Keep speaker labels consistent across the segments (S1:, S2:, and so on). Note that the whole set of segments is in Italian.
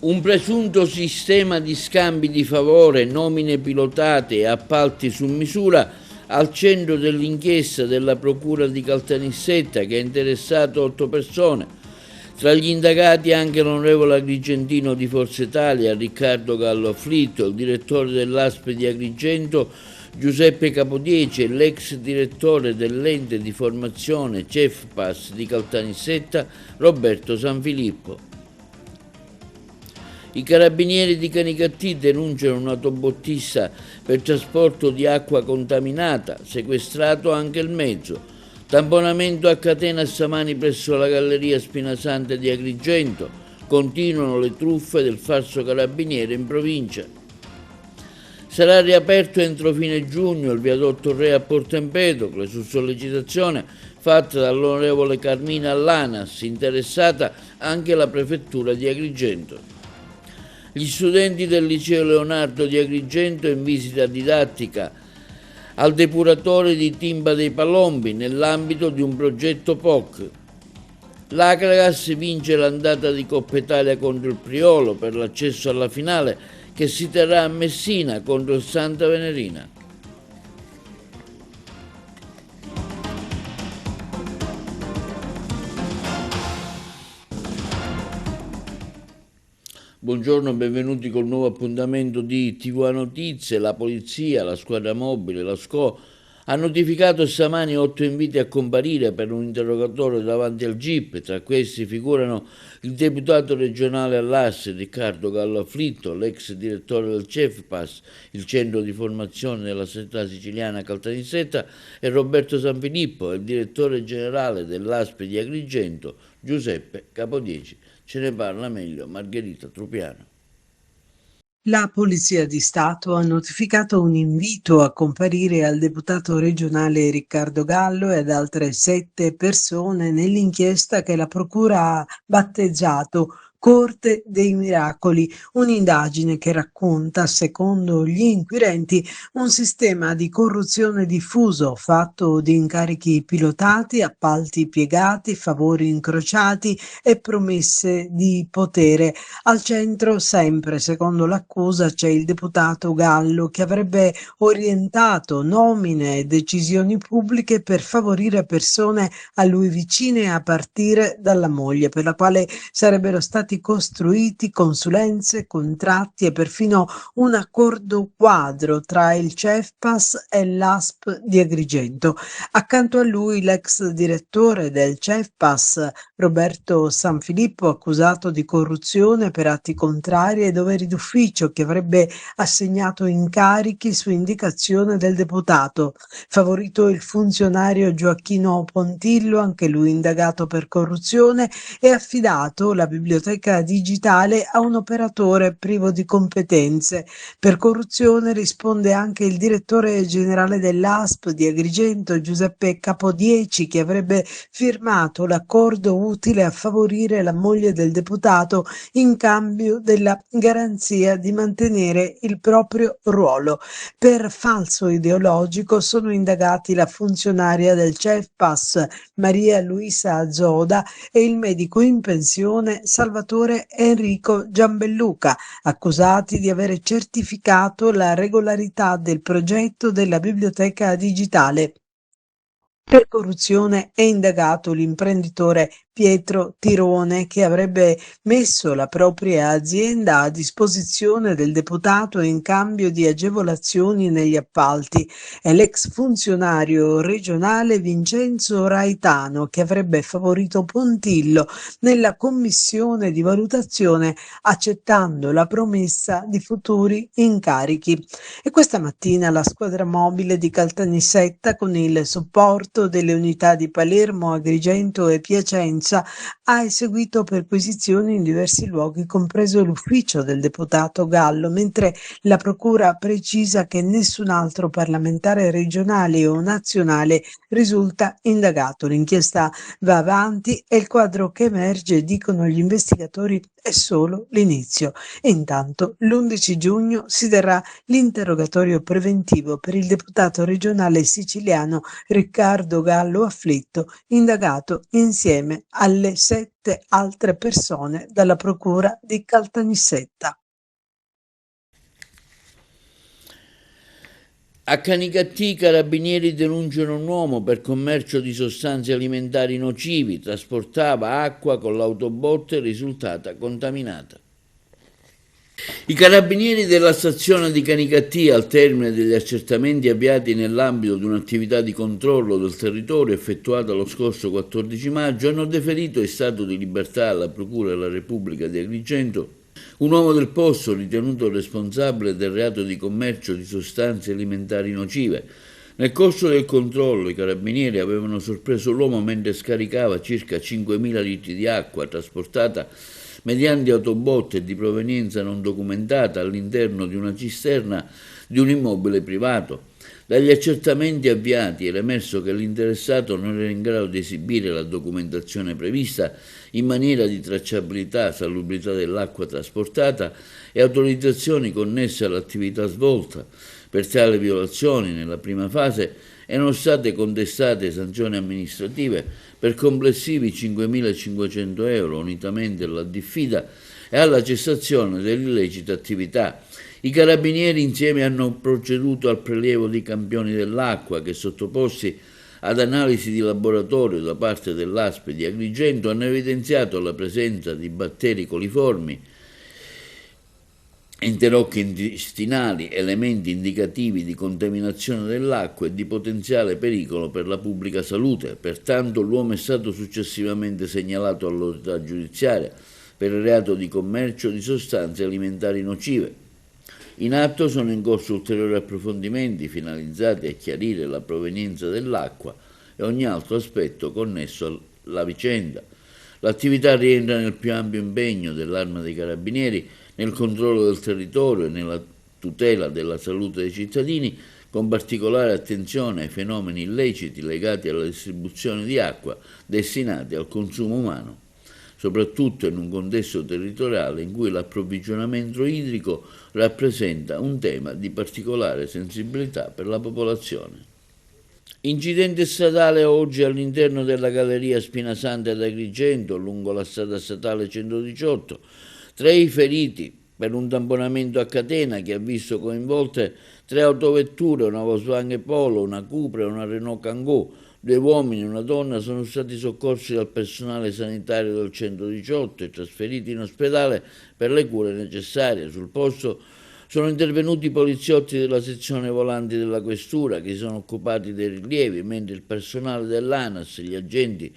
S1: Un presunto sistema di scambi di favore, nomine pilotate e appalti su misura al centro dell'inchiesta della Procura di Caltanissetta che ha interessato 8 persone. Tra gli indagati anche l'onorevole Agrigentino di Forza Italia, Riccardo Gallo Afflitto, il direttore dell'ASP di Agrigento Giuseppe Capodieci e l'ex direttore dell'ente di formazione CEFPAS di Caltanissetta Roberto Sanfilippo. I carabinieri di Canicattì denunciano un autobottista per trasporto di acqua contaminata, sequestrato anche il mezzo. Tamponamento a catena stamani presso la galleria Spinasante di Agrigento. Continuano le truffe del falso carabiniere in provincia. Sarà riaperto entro fine giugno il viadotto Re a Porto Empedocle su sollecitazione fatta dall'onorevole Carmina Allanas, interessata anche la prefettura di Agrigento. Gli studenti del liceo Leonardo di Agrigento in visita didattica al depuratore di Timba dei Palombi nell'ambito di un progetto POC. L'Akragas vince l'andata di Coppa Italia contro il Priolo per l'accesso alla finale che si terrà a Messina contro il Santa Venerina. Buongiorno, benvenuti col nuovo appuntamento di TV Notizie. La polizia, la squadra mobile, la SCO ha notificato stamani 8 inviti a comparire per un interrogatorio davanti al GIP. Tra questi figurano il deputato regionale all'AS Riccardo Gallo Afflitto, l'ex direttore del CEFPAS, il centro di formazione della società siciliana Caltanissetta, e Roberto Sanfilippo, il direttore generale dell'ASP di Agrigento, Giuseppe Capodieci. Ce ne parla meglio Margherita Trupiano.
S2: La Polizia di Stato ha notificato un invito a comparire al deputato regionale Riccardo Gallo e ad altre 7 persone nell'inchiesta che la Procura ha battezzato Corte dei Miracoli, un'indagine che racconta, secondo gli inquirenti, un sistema di corruzione diffuso fatto di incarichi pilotati, appalti piegati, favori incrociati e promesse di potere. Al centro, sempre secondo l'accusa, c'è il deputato Gallo che avrebbe orientato nomine e decisioni pubbliche per favorire persone a lui vicine a partire dalla moglie, per la quale sarebbero stati costruiti consulenze, contratti e perfino un accordo quadro tra il CEFPAS e l'ASP di Agrigento. Accanto a lui l'ex direttore del CEFPAS, Roberto Sanfilippo, accusato di corruzione per atti contrari ai doveri d'ufficio, che avrebbe assegnato incarichi su indicazione del deputato. Favorito il funzionario Gioacchino Pontillo, anche lui indagato per corruzione, e affidato la biblioteca digitale a un operatore privo di competenze. Per corruzione risponde anche il direttore generale dell'ASP di Agrigento, Giuseppe Capodieci, che avrebbe firmato l'accordo utile a favorire la moglie del deputato in cambio della garanzia di mantenere il proprio ruolo. Per falso ideologico sono indagati la funzionaria del CEFPAS Maria Luisa Zoda e il medico in pensione Salvatore Enrico Giambelluca, accusati di avere certificato la regolarità del progetto della biblioteca digitale. Per corruzione è indagato l'imprenditore Pietro Tirone, che avrebbe messo la propria azienda a disposizione del deputato in cambio di agevolazioni negli appalti, e l'ex funzionario regionale Vincenzo Raitano, che avrebbe favorito Pontillo nella commissione di valutazione accettando la promessa di futuri incarichi. E questa mattina la squadra mobile di Caltanissetta, con il supporto delle unità di Palermo, Agrigento e Piacenza, ha eseguito perquisizioni in diversi luoghi, compreso l'ufficio del deputato Gallo, mentre la procura precisa che nessun altro parlamentare regionale o nazionale risulta indagato. L'inchiesta va avanti e il quadro che emerge, dicono gli investigatori, è solo l'inizio. E intanto l'11 giugno si terrà l'interrogatorio preventivo per il deputato regionale siciliano Riccardo Riccardo Gallo afflitto, indagato insieme alle 7 altre persone dalla procura di Caltanissetta.
S1: A Canicattì i carabinieri denunciano un uomo per commercio di sostanze alimentari nocivi, trasportava acqua con l'autobotte risultata contaminata. I carabinieri della stazione di Canicattì, al termine degli accertamenti avviati nell'ambito di un'attività di controllo del territorio effettuata lo scorso 14 maggio, hanno deferito in stato di libertà alla Procura della Repubblica di Agrigento un uomo del posto ritenuto responsabile del reato di commercio di sostanze alimentari nocive. Nel corso del controllo i carabinieri avevano sorpreso l'uomo mentre scaricava circa 5.000 litri di acqua trasportata mediante autobotte di provenienza non documentata all'interno di una cisterna di un immobile privato. Dagli accertamenti avviati era emerso che l'interessato non era in grado di esibire la documentazione prevista in maniera di tracciabilità, salubrità dell'acqua trasportata e autorizzazioni connesse all'attività svolta. Per tali violazioni, nella prima fase, erano state contestate sanzioni amministrative per complessivi 5.500 euro, unitamente alla diffida e alla cessazione dell'illecita attività. I carabinieri insieme hanno proceduto al prelievo di campioni dell'acqua che, sottoposti ad analisi di laboratorio da parte dell'ASP di Agrigento, hanno evidenziato la presenza di batteri coliformi, enterocchi intestinali, elementi indicativi di contaminazione dell'acqua e di potenziale pericolo per la pubblica salute. Pertanto l'uomo è stato successivamente segnalato all'autorità giudiziaria per il reato di commercio di sostanze alimentari nocive. In atto sono in corso ulteriori approfondimenti finalizzati a chiarire la provenienza dell'acqua e ogni altro aspetto connesso alla vicenda. L'attività rientra nel più ampio impegno dell'Arma dei Carabinieri nel controllo del territorio e nella tutela della salute dei cittadini, con particolare attenzione ai fenomeni illeciti legati alla distribuzione di acqua destinati al consumo umano, soprattutto in un contesto territoriale in cui l'approvvigionamento idrico rappresenta un tema di particolare sensibilità per la popolazione. Incidente stradale oggi all'interno della galleria Spinasanta ad Agrigento, lungo la strada statale 118, 3 i feriti per un tamponamento a catena che ha visto coinvolte 3 autovetture, una Volkswagen Polo, una Cupra e una Renault Kangoo. 2 uomini e una donna sono stati soccorsi dal personale sanitario del 118 e trasferiti in ospedale per le cure necessarie. Sul posto sono intervenuti i poliziotti della sezione volanti della questura che si sono occupati dei rilievi, mentre il personale dell'ANAS e gli agenti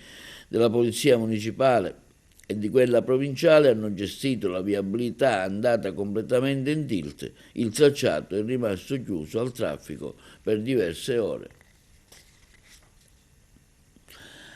S1: della polizia municipale e di quella provinciale hanno gestito la viabilità andata completamente in tilt. Il tracciato è rimasto chiuso al traffico per diverse ore.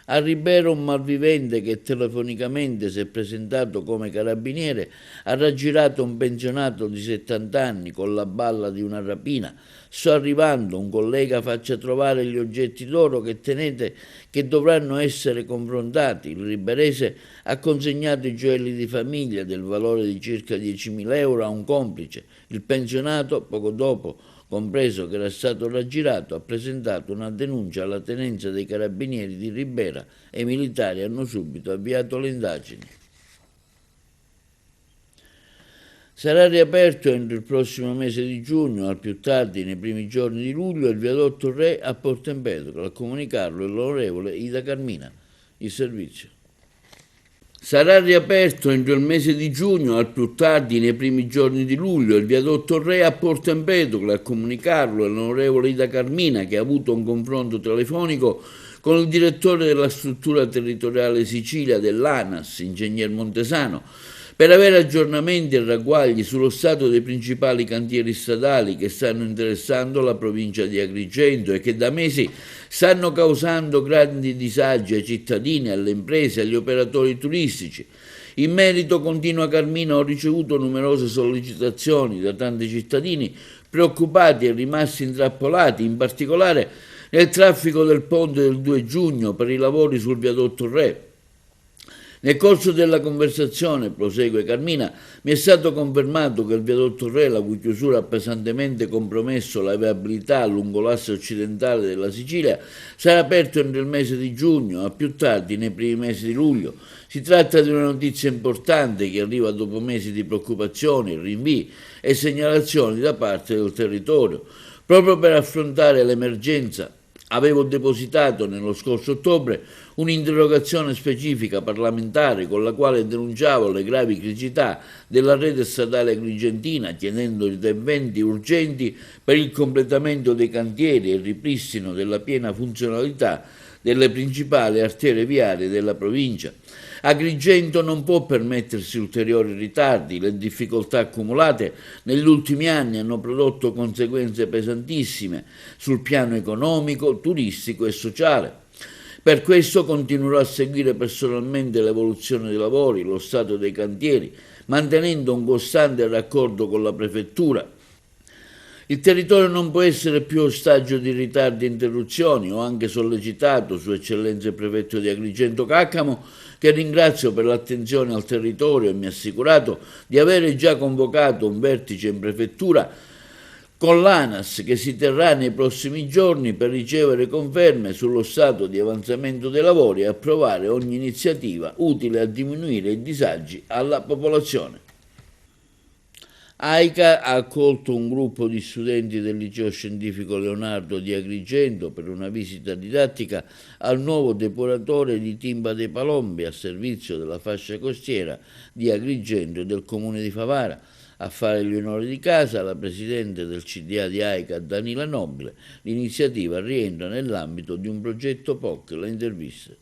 S1: A Ribera un malvivente che telefonicamente si è presentato come carabiniere ha raggirato un pensionato di 70 anni con la balla di una rapina. Sto arrivando, un collega faccia trovare gli oggetti d'oro che tenete che dovranno essere confrontati. Il riberese ha consegnato i gioielli di famiglia del valore di circa 10.000 euro a un complice. Il pensionato, poco dopo, compreso che era stato raggirato, ha presentato una denuncia alla tenenza dei carabinieri di Ribera e i militari hanno subito avviato le indagini. Sarà riaperto entro il prossimo mese di giugno, al più tardi nei primi giorni di luglio, il viadotto Re a Porto Empedocle, a comunicarlo l'onorevole Ida Carmina. Il servizio. Sarà riaperto entro il mese di giugno, al più tardi nei primi giorni di luglio, il viadotto Re a Porto Empedocle, a comunicarlo l'onorevole Ida Carmina, che ha avuto un confronto telefonico con il direttore della struttura territoriale Sicilia dell'ANAS, ingegner Montesano, per avere aggiornamenti e ragguagli sullo stato dei principali cantieri stradali che stanno interessando la provincia di Agrigento e che da mesi stanno causando grandi disagi ai cittadini, alle imprese, agli operatori turistici. In merito, continua Carmina, ho ricevuto numerose sollecitazioni da tanti cittadini preoccupati e rimasti intrappolati, in particolare nel traffico del ponte del 2 giugno per i lavori sul viadotto Re. Nel corso della conversazione, prosegue Carmina, mi è stato confermato che il viadotto Re, la cui chiusura ha pesantemente compromesso la viabilità lungo l'asse occidentale della Sicilia, sarà aperto entro il mese di giugno, a più tardi nei primi mesi di luglio. Si tratta di una notizia importante che arriva dopo mesi di preoccupazioni, rinvii e segnalazioni da parte del territorio. Proprio per affrontare l'emergenza avevo depositato nello scorso ottobre un'interrogazione specifica parlamentare con la quale denunciavo le gravi criticità della rete statale agrigentina, chiedendo interventi urgenti per il completamento dei cantieri e il ripristino della piena funzionalità delle principali arterie viarie della provincia. Agrigento non può permettersi ulteriori ritardi, le difficoltà accumulate negli ultimi anni hanno prodotto conseguenze pesantissime sul piano economico, turistico e sociale. Per questo continuerò a seguire personalmente l'evoluzione dei lavori, lo stato dei cantieri, mantenendo un costante raccordo con la prefettura. Il territorio non può essere più ostaggio di ritardi e interruzioni. Ho anche sollecitato Sua Eccellenza il Prefetto di Agrigento Caccamo, che ringrazio per l'attenzione al territorio, e mi ha assicurato di avere già convocato un vertice in prefettura con l'ANAS che si terrà nei prossimi giorni per ricevere conferme sullo stato di avanzamento dei lavori e approvare ogni iniziativa utile a diminuire i disagi alla popolazione. AICA ha accolto un gruppo di studenti del Liceo Scientifico Leonardo di Agrigento per una visita didattica al nuovo depuratore di Timba dei Palombi a servizio della fascia costiera di Agrigento e del comune di Favara. A fare gli onori di casa la presidente del CDA di AICA, Danila Nobile. L'iniziativa rientra nell'ambito di un progetto POC. La intervista.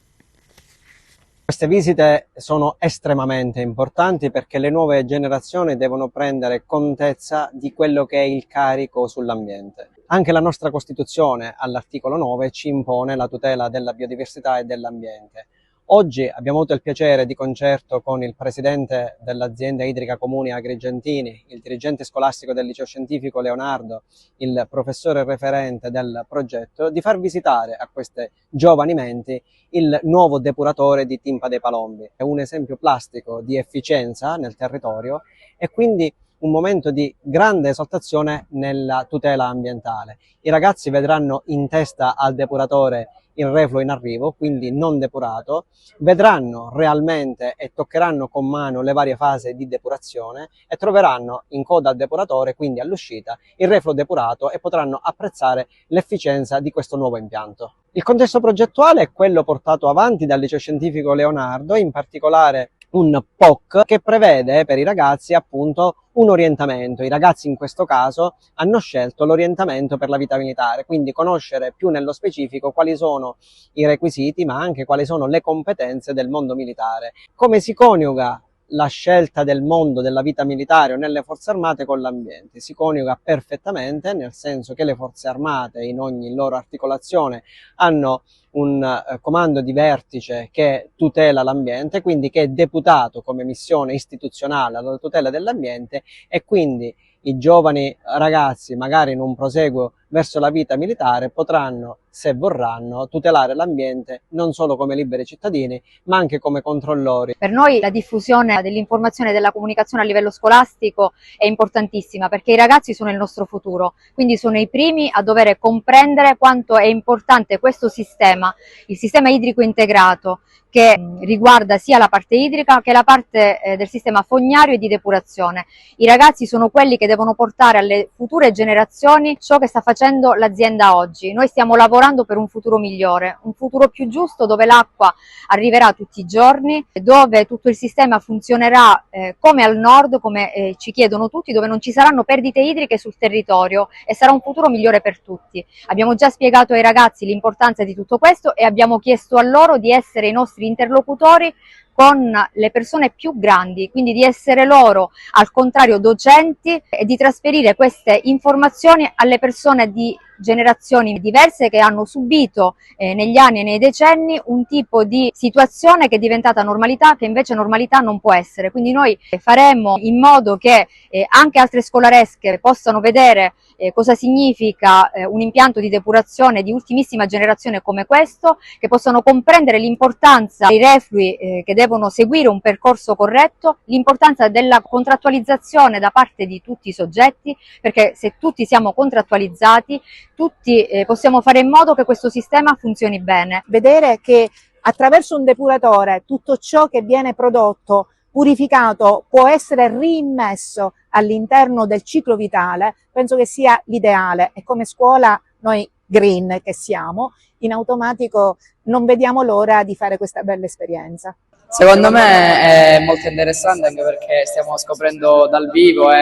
S3: Queste visite sono estremamente importanti perché le nuove generazioni devono prendere contezza di quello che è il carico sull'ambiente. Anche la nostra Costituzione, all'articolo 9, ci impone la tutela della biodiversità e dell'ambiente. Oggi abbiamo avuto il piacere, di concerto con il presidente dell'azienda idrica Comuni Agrigentini, il dirigente scolastico del liceo scientifico Leonardo, il professore referente del progetto, di far visitare a queste giovani menti il nuovo depuratore di Timba dei Palombi. È un esempio plastico di efficienza nel territorio e quindi un momento di grande esaltazione nella tutela ambientale. I ragazzi vedranno in testa al depuratore il refluo in arrivo, quindi non depurato, vedranno realmente e toccheranno con mano le varie fasi di depurazione e troveranno in coda al depuratore, quindi all'uscita, il refluo depurato e potranno apprezzare l'efficienza di questo nuovo impianto. Il contesto progettuale è quello portato avanti dal Liceo Scientifico Leonardo, in particolare un POC che prevede per i ragazzi appunto un orientamento. I ragazzi in questo caso hanno scelto l'orientamento per la vita militare, quindi conoscere più nello specifico quali sono i requisiti ma anche quali sono le competenze del mondo militare. Come si coniuga la scelta del mondo della vita militare o nelle forze armate con l'ambiente? Si coniuga perfettamente, nel senso che le forze armate in ogni loro articolazione hanno un comando di vertice che tutela l'ambiente, quindi che è deputato come missione istituzionale alla tutela dell'ambiente, e quindi i giovani ragazzi, magari in un proseguo verso la vita militare, potranno, se vorranno, tutelare l'ambiente non solo come liberi cittadini, ma anche come controllori.
S4: Per noi la diffusione dell'informazione e della comunicazione a livello scolastico è importantissima, perché i ragazzi sono il nostro futuro, quindi sono i primi a dover comprendere quanto è importante questo sistema, il sistema idrico integrato, che riguarda sia la parte idrica che la parte del sistema fognario e di depurazione. I ragazzi sono quelli che devono portare alle future generazioni ciò che sta facendo l'azienda oggi. Noi stiamo lavorando per un futuro migliore, un futuro più giusto, dove l'acqua arriverà tutti i giorni, dove tutto il sistema funzionerà come al nord, come ci chiedono tutti, dove non ci saranno perdite idriche sul territorio e sarà un futuro migliore per tutti. Abbiamo già spiegato ai ragazzi l'importanza di tutto questo e abbiamo chiesto a loro di essere i nostri interlocutori con le persone più grandi, quindi di essere loro al contrario docenti e di trasferire queste informazioni alle persone di generazioni diverse che hanno subito negli anni e nei decenni un tipo di situazione che è diventata normalità, che invece normalità non può essere. Quindi noi faremo in modo che anche altre scolaresche possano vedere cosa significa un impianto di depurazione di ultimissima generazione come questo, che possano comprendere l'importanza dei reflui che devono seguire un percorso corretto, l'importanza della contrattualizzazione da parte di tutti i soggetti, perché se tutti siamo contrattualizzati, tutti possiamo fare in modo che questo sistema funzioni bene.
S5: Vedere che attraverso un depuratore tutto ciò che viene prodotto, purificato, può essere riimmesso all'interno del ciclo vitale, penso che sia l'ideale, e come scuola noi green che siamo, in automatico non vediamo l'ora di fare questa bella esperienza.
S6: Secondo me è molto interessante anche perché stiamo scoprendo dal vivo e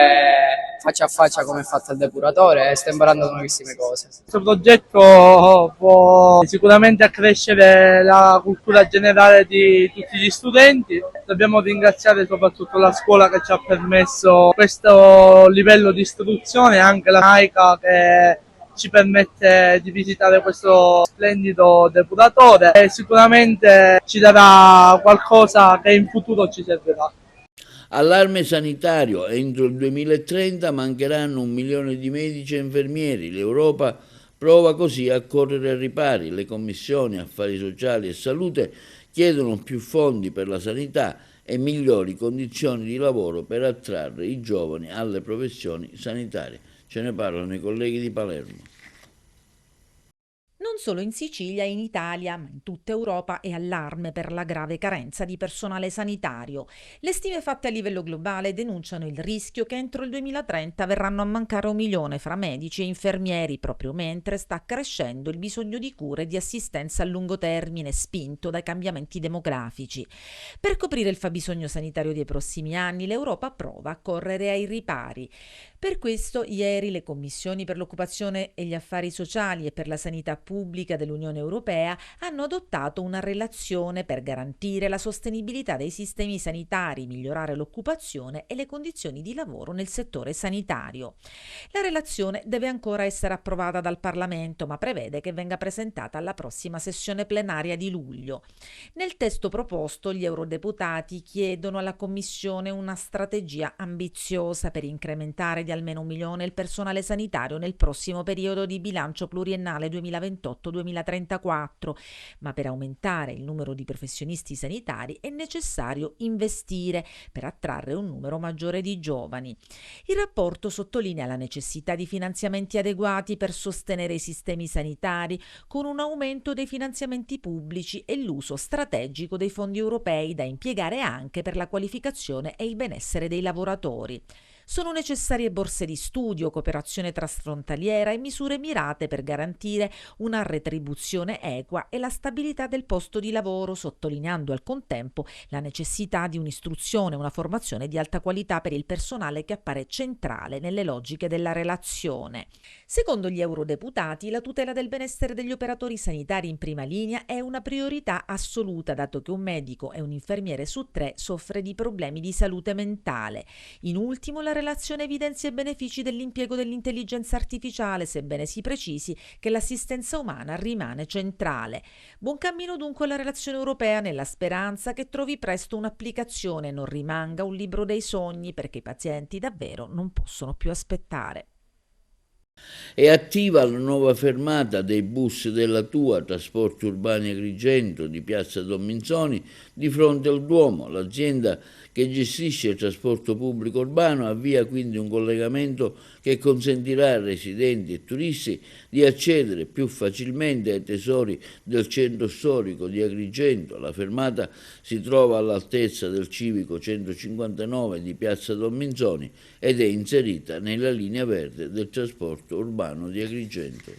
S6: faccia a faccia come è fatto il depuratore e sto imparando nuovissime cose.
S7: Questo progetto può sicuramente accrescere la cultura generale di tutti gli studenti. Dobbiamo ringraziare soprattutto la scuola che ci ha permesso questo livello di istruzione e anche la NAICA che ci permette di visitare questo splendido depuratore e sicuramente ci darà qualcosa che in futuro ci servirà.
S1: Allarme sanitario: entro il 2030 mancheranno 1 milione di medici e infermieri. L'Europa prova così a correre ai ripari. Le commissioni affari sociali e salute chiedono più fondi per la sanità e migliori condizioni di lavoro per attrarre i giovani alle professioni sanitarie. Ce ne parlano i colleghi di Palermo.
S8: Non solo in Sicilia e in Italia, ma in tutta Europa è allarme per la grave carenza di personale sanitario. Le stime fatte a livello globale denunciano il rischio che entro il 2030 verranno a mancare 1 milione fra medici e infermieri, proprio mentre sta crescendo il bisogno di cure e di assistenza a lungo termine, spinto dai cambiamenti demografici. Per coprire il fabbisogno sanitario dei prossimi anni, l'Europa prova a correre ai ripari. Per questo, ieri le commissioni per l'occupazione e gli affari sociali e per la sanità pubblica dell'Unione Europea hanno adottato una relazione per garantire la sostenibilità dei sistemi sanitari, migliorare l'occupazione e le condizioni di lavoro nel settore sanitario. La relazione deve ancora essere approvata dal Parlamento, ma prevede che venga presentata alla prossima sessione plenaria di luglio. Nel testo proposto, gli eurodeputati chiedono alla Commissione una strategia ambiziosa per incrementare di almeno 1 milione il personale sanitario nel prossimo periodo di bilancio pluriennale 2028-2034, ma per aumentare il numero di professionisti sanitari è necessario investire per attrarre un numero maggiore di giovani. Il rapporto sottolinea la necessità di finanziamenti adeguati per sostenere i sistemi sanitari con un aumento dei finanziamenti pubblici e l'uso strategico dei fondi europei da impiegare anche per la qualificazione e il benessere dei lavoratori. Sono necessarie borse di studio, cooperazione transfrontaliera e misure mirate per garantire una retribuzione equa e la stabilità del posto di lavoro, sottolineando al contempo la necessità di un'istruzione e una formazione di alta qualità per il personale che appare centrale nelle logiche della relazione. Secondo gli eurodeputati, la tutela del benessere degli operatori sanitari in prima linea è una priorità assoluta, dato che un medico e un infermiere su 3 soffre di problemi di salute mentale. In ultimo, la relazione evidenzia i benefici dell'impiego dell'intelligenza artificiale, sebbene si precisi che l'assistenza umana rimane centrale. Buon cammino dunque alla relazione europea, nella speranza che trovi presto un'applicazione e non rimanga un libro dei sogni, perché i pazienti davvero non possono più aspettare.
S1: È attiva la nuova fermata dei bus della TUA, Trasporti Urbani Agrigento, di Piazza Don Minzoni, di fronte al Duomo. L'azienda che gestisce il trasporto pubblico urbano avvia quindi un collegamento che consentirà a residenti e turisti di accedere più facilmente ai tesori del centro storico di Agrigento. La fermata si trova all'altezza del civico 159 di Piazza Don Minzoni ed è inserita nella linea verde del trasporto urbano di Agrigento.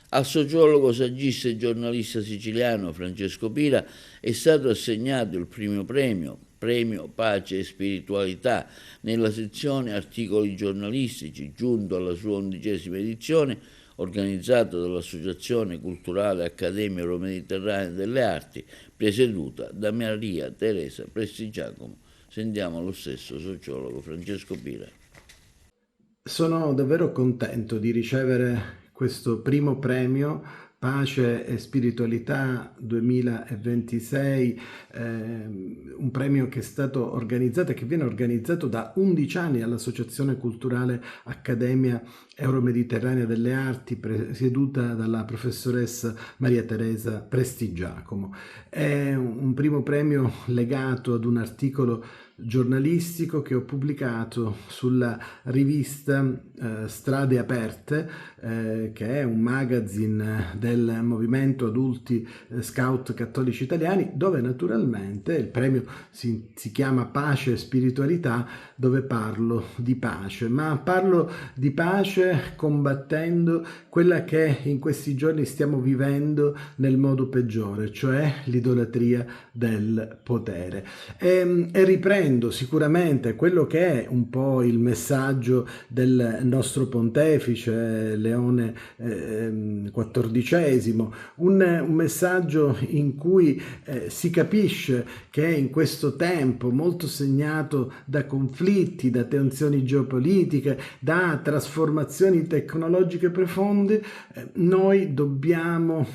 S1: Al sociologo, saggista e giornalista siciliano Francesco Pira è stato assegnato il primo premio Pace e Spiritualità nella sezione Articoli giornalistici, giunto alla sua 11ª edizione, organizzato dall'Associazione Culturale Accademia Euromediterranea delle Arti, presieduta da Maria Teresa Prestigiacomo. Sentiamo lo stesso sociologo Francesco Pira.
S9: Sono davvero contento di ricevere questo primo premio Pace e Spiritualità 2026, un premio che è stato organizzato e che viene organizzato da 11 anni all'Associazione Culturale Accademia Euromediterranea delle Arti, presieduta dalla professoressa Maria Teresa Prestigiacomo. È un primo premio legato ad un articolo giornalistico che ho pubblicato sulla rivista Strade Aperte, che è un magazine del movimento adulti scout cattolici italiani, dove naturalmente il premio si chiama Pace e Spiritualità, dove parlo di pace, ma parlo di pace combattendo quella che in questi giorni stiamo vivendo nel modo peggiore, cioè l'idolatria del potere. E riprendo sicuramente quello che è un po' il messaggio del nostro pontefice Leone XIV, un messaggio in cui si capisce che in questo tempo molto segnato da conflitti, da tensioni geopolitiche, da trasformazioni tecnologiche profonde, noi dobbiamo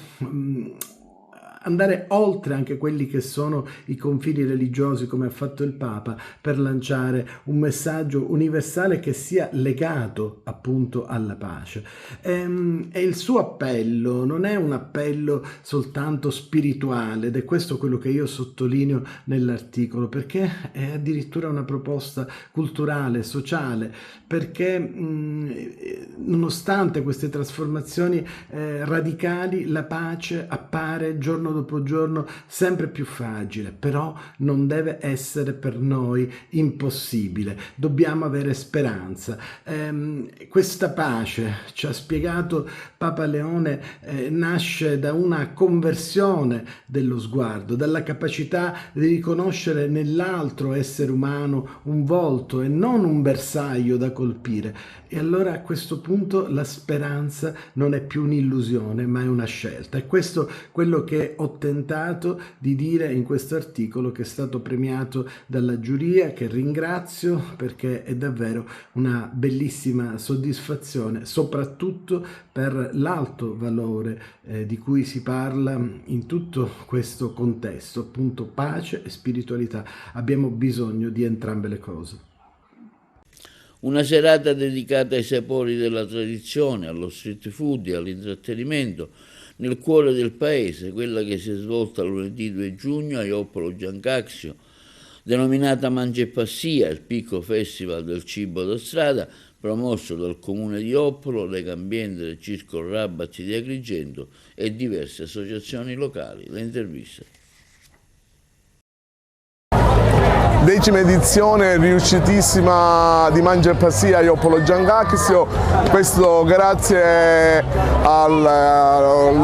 S9: andare oltre anche quelli che sono i confini religiosi, come ha fatto il Papa, per lanciare un messaggio universale che sia legato appunto alla pace. E il suo appello non è un appello soltanto spirituale, ed è questo quello che io sottolineo nell'articolo, perché è addirittura una proposta culturale, sociale, perché nonostante queste trasformazioni radicali, la pace appare giorno dopo giorno sempre più fragile, però non deve essere per noi impossibile, dobbiamo avere speranza. Questa pace, ci ha spiegato Papa Leone, nasce da una conversione dello sguardo, dalla capacità di riconoscere nell'altro essere umano un volto e non un bersaglio da colpire. E allora a questo punto la speranza non è più un'illusione, ma è una scelta. E questo quello che ho tentato di dire in questo articolo, che è stato premiato dalla giuria, che ringrazio perché è davvero una bellissima soddisfazione, soprattutto per l'alto valore di cui si parla in tutto questo contesto, appunto pace e spiritualità. Abbiamo bisogno di entrambe le cose.
S1: Una serata dedicata ai sapori della tradizione, allo street food e all'intrattenimento nel cuore del paese, quella che si è svolta lunedì 2 giugno a Ioppolo Giancazio, denominata Mangia e Passia, il picco festival del cibo da strada, promosso dal comune di Ioppolo, Legambiente del Circolo Rabatti di Agrigento e diverse associazioni locali. Le interviste.
S10: 10ª edizione riuscitissima di Mangia e Passia a Ioppolo Giancazio, questo grazie al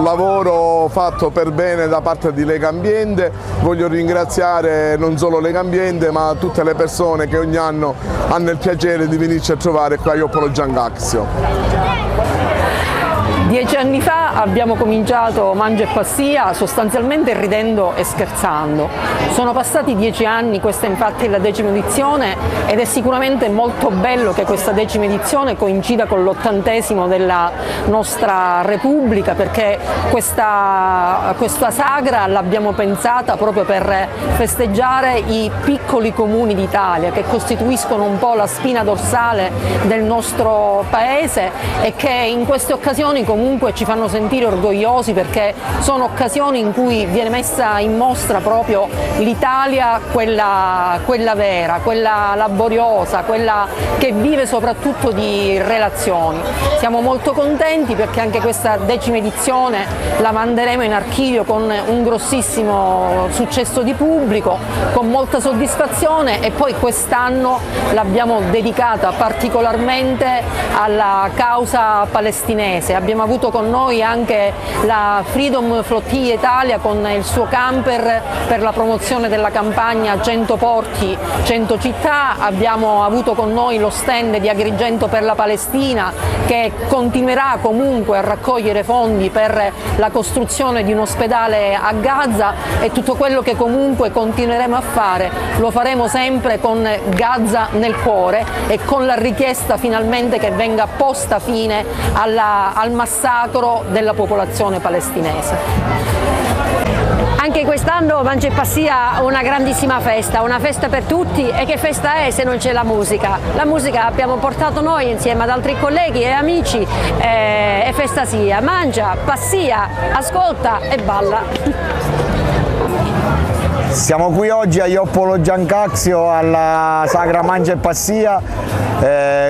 S10: lavoro fatto per bene da parte di Legambiente. Voglio ringraziare non solo Legambiente ma tutte le persone che ogni anno hanno il piacere di venirci a trovare qua a Ioppolo Giancazio.
S11: 10 anni fa abbiamo cominciato Mangia e Passia sostanzialmente ridendo e scherzando. Sono passati 10 anni, questa infatti è la 10ª edizione ed è sicuramente molto bello che questa 10ª edizione coincida con l'80° della nostra Repubblica, perché questa sagra l'abbiamo pensata proprio per festeggiare i piccoli comuni d'Italia che costituiscono un po' la spina dorsale del nostro paese e che in queste occasioni comunque ci fanno sentire orgogliosi, perché sono occasioni in cui viene messa in mostra proprio l'Italia, quella vera, quella laboriosa, quella che vive soprattutto di relazioni. Siamo molto contenti perché anche questa 10ª edizione la manderemo in archivio con un grossissimo successo di pubblico, con molta soddisfazione, e poi quest'anno l'abbiamo dedicata particolarmente alla causa palestinese. Abbiamo avuto avuto con noi anche la Freedom Flottiglia Italia con il suo camper per la promozione della campagna 100 porti, 100 città. Abbiamo avuto con noi lo stand di Agrigento per la Palestina, che continuerà comunque a raccogliere fondi per la costruzione di un ospedale a Gaza, e tutto quello che comunque continueremo a fare lo faremo sempre con Gaza nel cuore e con la richiesta finalmente che venga posta fine al massacro della popolazione palestinese.
S12: Anche quest'anno Mangia e Passia una grandissima festa, una festa per tutti, e che festa è se non c'è la musica? La musica abbiamo portato noi insieme ad altri colleghi e amici, e festa sia, mangia, passia, ascolta e balla.
S13: Siamo qui oggi a Ioppolo Giancaxio alla Sagra Mangia e Passia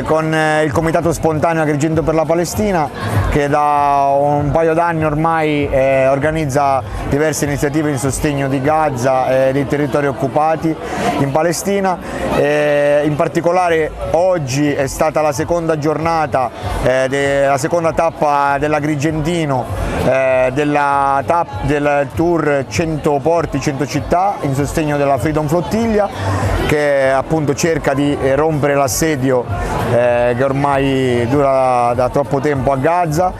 S13: con il Comitato Spontaneo Agrigento per la Palestina, che da un paio d'anni ormai organizza diverse iniziative in sostegno di Gaza e dei territori occupati in Palestina. In particolare oggi è stata la seconda giornata, la seconda tappa dell'Agrigentino del tour 100 porti, 100 città in sostegno della Freedom Flottiglia, che appunto cerca di rompere l'assedio che ormai dura da troppo tempo a Gaza.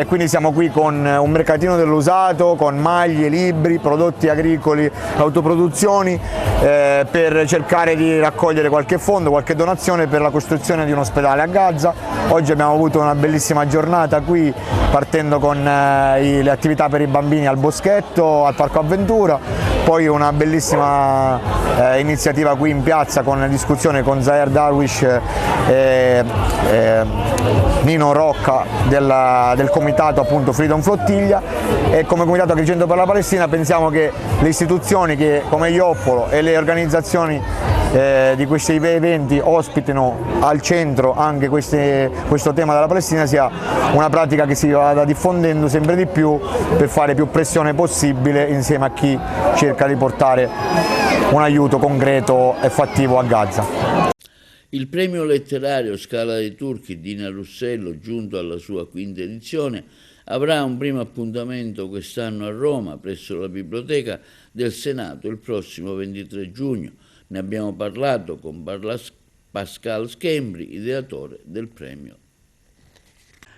S13: Quindi siamo qui con un mercatino dell'usato, con maglie, libri, prodotti agricoli, autoproduzioni, per cercare di raccogliere qualche fondo, qualche donazione per la costruzione di un ospedale a Gaza. Oggi abbiamo avuto una bellissima giornata qui, partendo con le attività per i bambini al boschetto, al Parco Avventura, poi una bellissima iniziativa qui in piazza con discussione con Zahir Darwish e Nino Rocca del comitato appunto Freedom Flottiglia. E come Comitato Agrigento per la Palestina pensiamo che le istituzioni come Ioppolo e le organizzazioni di questi eventi ospitino al centro anche questo tema della Palestina, sia una pratica che si vada diffondendo sempre di più per fare più pressione possibile insieme a chi cerca di portare un aiuto concreto e fattivo a Gaza.
S1: Il premio letterario Scala dei Turchi di Dina Russello, giunto alla sua quinta edizione, avrà un primo appuntamento quest'anno a Roma presso la Biblioteca del Senato il prossimo 23 giugno. Ne abbiamo parlato con Pascal Schembri, ideatore del premio.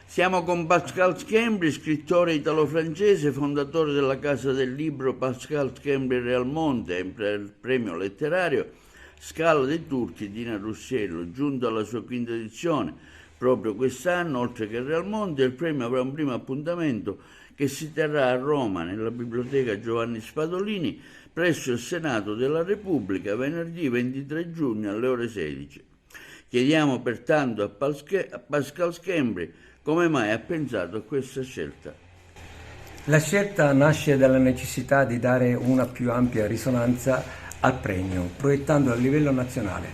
S1: Siamo con Pascal Schembri, scrittore italo-francese, fondatore della Casa del Libro Pascal Schembri Realmonte, il premio letterario Scala dei Turchi di Dina Russello, giunto alla sua quinta edizione. Proprio quest'anno, oltre che Realmonte, il premio avrà un primo appuntamento che si terrà a Roma, nella Biblioteca Giovanni Spadolini, presso il Senato della Repubblica, venerdì 23 giugno alle ore 16. Chiediamo pertanto a Pascal Schembri come mai ha pensato a questa scelta.
S14: La scelta nasce dalla necessità di dare una più ampia risonanza al premio, proiettandolo a livello nazionale.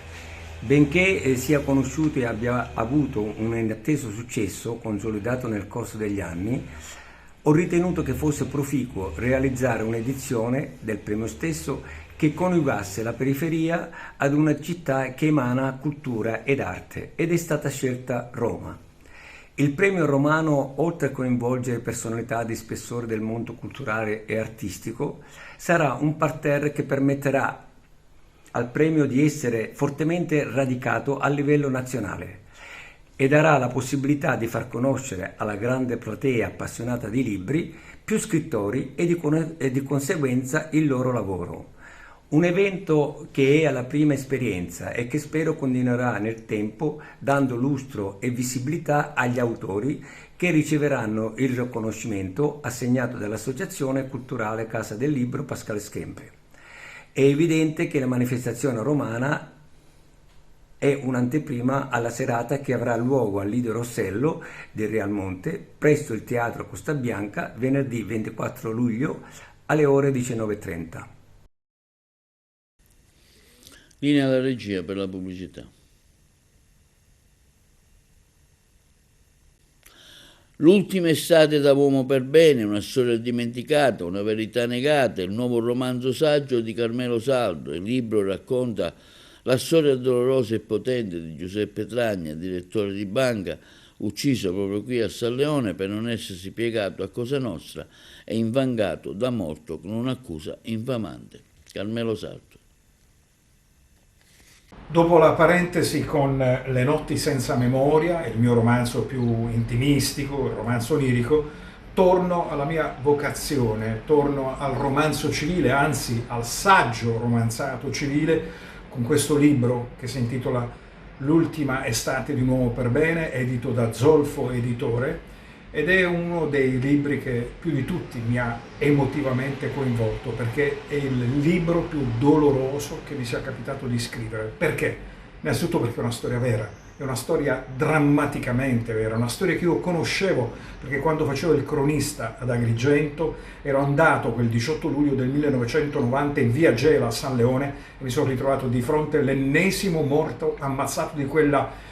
S14: Benché sia conosciuto e abbia avuto un inatteso successo consolidato nel corso degli anni, ho ritenuto che fosse proficuo realizzare un'edizione del premio stesso che coniugasse la periferia ad una città che emana cultura ed arte, ed è stata scelta Roma. Il premio romano, oltre a coinvolgere personalità di spessore del mondo culturale e artistico, sarà un parterre che permetterà al premio di essere fortemente radicato a livello nazionale e darà la possibilità di far conoscere alla grande platea appassionata di libri più scrittori e di conseguenza il loro lavoro. Un evento che è alla prima esperienza e che spero continuerà nel tempo, dando lustro e visibilità agli autori che riceveranno il riconoscimento assegnato dall'Associazione Culturale Casa del Libro Pascal Schembri. È evidente che la manifestazione romana è un'anteprima alla serata che avrà luogo al Lido Rossello di Realmonte presso il Teatro Costa Bianca venerdì 24 luglio alle ore 19:30.
S1: Linea alla regia per la pubblicità. L'ultima estate da uomo per bene, una storia dimenticata, una verità negata, il nuovo romanzo saggio di Carmelo Saldo. Il libro racconta la storia dolorosa e potente di Giuseppe Tragna, direttore di banca, ucciso proprio qui a San Leone per non essersi piegato a Cosa Nostra e infangato da morto con un'accusa infamante. Carmelo Sarto.
S15: Dopo la parentesi con Le notti senza memoria, il mio romanzo più intimistico, il romanzo onirico, torno alla mia vocazione, torno al romanzo civile, anzi al saggio romanzato civile, con questo libro che si intitola L'ultima estate di un uomo per bene, edito da Zolfo Editore, ed è uno dei libri che più di tutti mi ha emotivamente coinvolto, perché è il libro più doloroso che mi sia capitato di scrivere. Perché? Innanzitutto perché è una storia vera, è una storia drammaticamente vera, una storia che io conoscevo, perché quando facevo il cronista ad Agrigento ero andato quel 18 luglio del 1990 in via Gela a San Leone e mi sono ritrovato di fronte all'ennesimo morto ammazzato di quella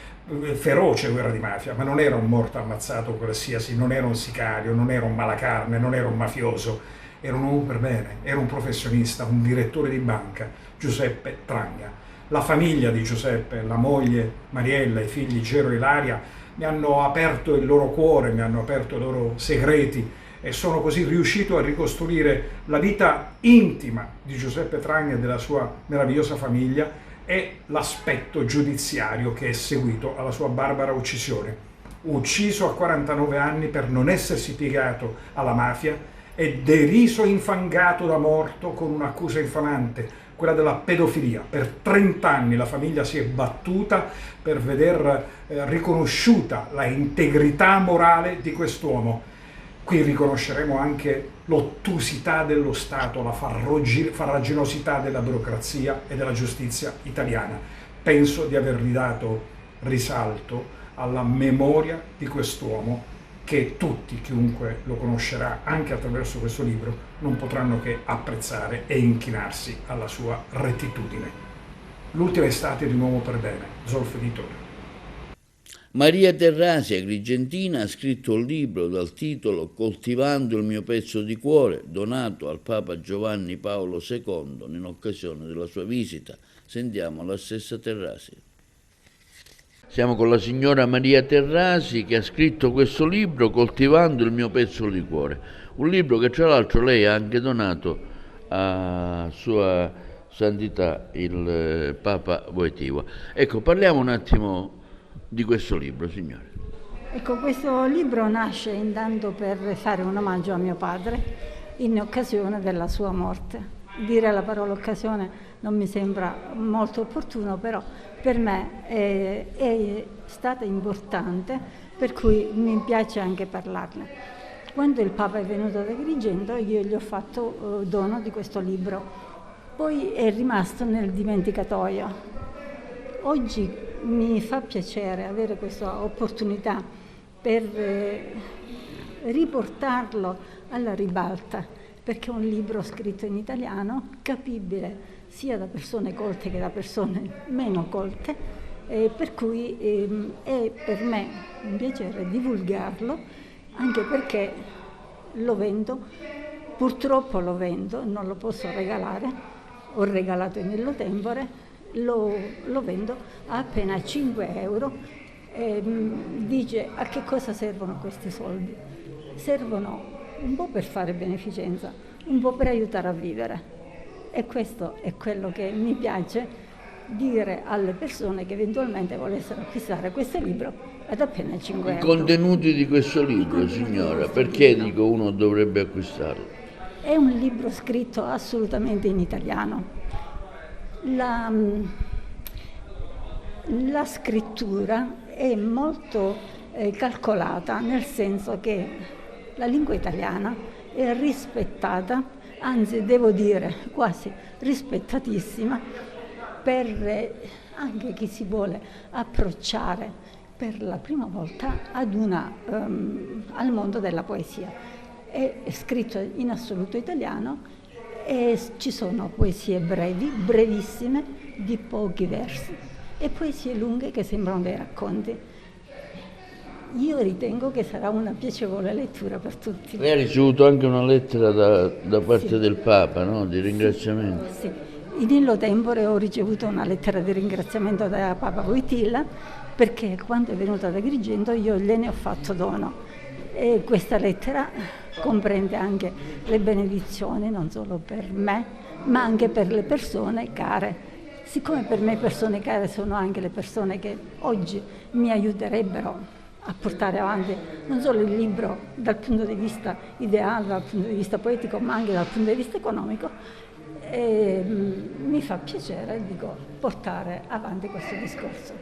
S15: feroce guerra di mafia, ma non era un morto ammazzato qualsiasi, non era un sicario, non era un malacarne, non era un mafioso, era un uomo per bene, era un professionista, un direttore di banca, Giuseppe Tragna. La famiglia di Giuseppe, la moglie Mariella, i figli Gero e Ilaria mi hanno aperto il loro cuore, mi hanno aperto i loro segreti e sono così riuscito a ricostruire la vita intima di Giuseppe Tragna e della sua meravigliosa famiglia e l'aspetto giudiziario che è seguito alla sua barbara uccisione. Ucciso a 49 anni per non essersi piegato alla mafia e deriso e infangato da morto con un'accusa infamante, quella della pedofilia. Per 30 anni la famiglia si è battuta per veder riconosciuta la integrità morale di quest'uomo. Qui riconosceremo anche l'ottusità dello Stato, la farraginosità della burocrazia e della giustizia italiana. Penso di aver ridato risalto alla memoria di quest'uomo che tutti, chiunque lo conoscerà anche attraverso questo libro, non potranno che apprezzare e inchinarsi alla sua rettitudine. L'ultima estate di un uomo per bene, Zolfo Editore.
S1: Maria Terrasi, agrigentina, ha scritto un libro dal titolo Coltivando il mio pezzo di cuore, donato al Papa Giovanni Paolo II in occasione della sua visita. Sentiamo la stessa Terrasi. Siamo con la signora Maria Terrasi che ha scritto questo libro Coltivando il mio pezzo di cuore, un libro che tra l'altro lei ha anche donato a Sua Santità il Papa Wojtyła. Ecco, parliamo un attimo di questo libro, signore.
S16: Ecco, questo libro nasce intanto per fare un omaggio a mio padre in occasione della sua morte. Dire la parola occasione non mi sembra molto opportuno, però per me è stata importante, per cui mi piace anche parlarne. Quando il Papa è venuto ad Agrigento io gli ho fatto dono di questo libro, poi è rimasto nel dimenticatoio. Oggi mi fa piacere avere questa opportunità per riportarlo alla ribalta, perché è un libro scritto in italiano, capibile sia da persone colte che da persone meno colte, per cui è per me un piacere divulgarlo, anche perché lo vendo, purtroppo lo vendo, non lo posso regalare, ho regalato in Illo Tempore, lo vendo a appena 5 euro. Dice a che cosa servono questi soldi? Servono un po' per fare beneficenza, un po' per aiutare a vivere, e questo è quello che mi piace dire alle persone che eventualmente volessero acquistare questo libro ad appena 5 euro.
S1: I contenuti di questo libro, signora, perché dico uno dovrebbe acquistarlo?
S16: È un libro scritto assolutamente in italiano. La scrittura è molto calcolata, nel senso che la lingua italiana è rispettata, anzi devo dire quasi rispettatissima, per anche chi si vuole approcciare per la prima volta ad al mondo della poesia. È scritto in assoluto italiano e ci sono poesie brevi, brevissime, di pochi versi, e poesie lunghe che sembrano dei racconti. Io ritengo che sarà una piacevole lettura per tutti.
S1: Lei ha ricevuto anche una lettera da parte del Papa, no? Di ringraziamento.
S16: Sì, In illo tempore ho ricevuto una lettera di ringraziamento da Papa Wojtyla, perché quando è venuto ad Agrigento io gliene ho fatto dono. E questa lettera comprende anche le benedizioni non solo per me, ma anche per le persone care. Siccome per me persone care sono anche le persone che oggi mi aiuterebbero a portare avanti non solo il libro dal punto di vista ideale, dal punto di vista poetico, ma anche dal punto di vista economico, mi fa piacere, dico, portare avanti questo discorso.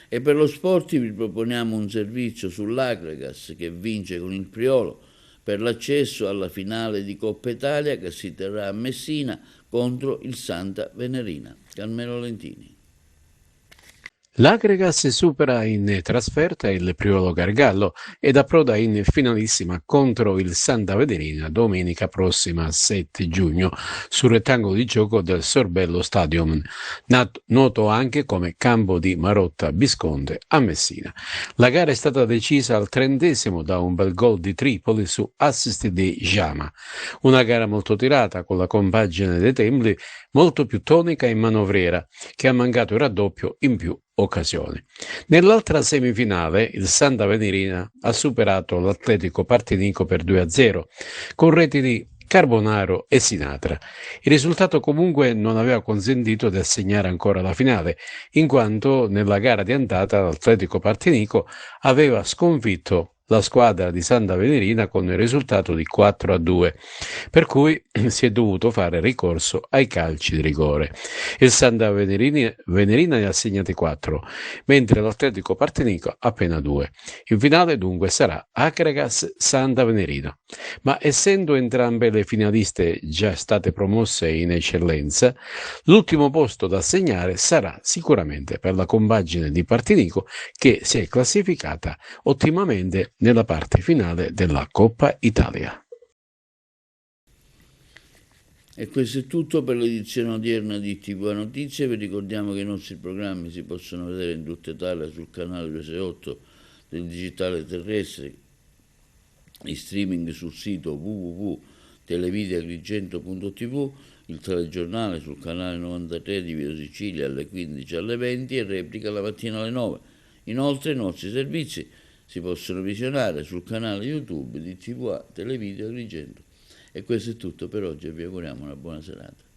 S1: E per lo sport vi proponiamo un servizio sull'Agragas che vince con il Priolo per l'accesso alla finale di Coppa Italia che si terrà a Messina contro il Santa Venerina. Carmelo Lentini.
S17: L'Agragas supera in trasferta il Priolo Gargallo ed approda in finalissima contro il Santa Venerina domenica prossima 7 giugno sul rettangolo di gioco del Sorbello Stadium, noto anche come Campo di Marotta Visconde a Messina. La gara è stata decisa al 30° da un bel gol di Tripoli su assist di Jama. Una gara molto tirata con la compagine dei Templi molto più tonica e manovriera che ha mancato il raddoppio in più occasioni. Nell'altra semifinale il Santa Venerina ha superato l'Atletico Partinico per 2-0 con reti di Carbonaro e Sinatra. Il risultato comunque non aveva consentito di assegnare ancora la finale, in quanto nella gara di andata l'Atletico Partinico aveva sconfitto la squadra di Santa Venerina con il risultato di 4-2, per cui si è dovuto fare ricorso ai calci di rigore. Il Santa Venerina ne ha segnati 4, mentre l'Atletico Partinico appena 2. In finale dunque sarà Agragas Santa Venerina, ma essendo entrambe le finaliste già state promosse in eccellenza, l'ultimo posto da assegnare sarà sicuramente per la compagine di Partinico che si è classificata ottimamente nella parte finale della Coppa Italia.
S1: E questo è tutto per l'edizione odierna di TV Notizie. Vi ricordiamo che i nostri programmi si possono vedere in tutta Italia sul canale 268 del digitale terrestre, in streaming sul sito www.televideoagrigento.tv, il telegiornale sul canale 93 di Video Sicilia alle 15 alle 20 e replica la mattina alle 9. Inoltre i nostri servizi si possono visionare sul canale YouTube di TVA Televideo Agrigento. E questo è tutto per oggi e vi auguriamo una buona serata.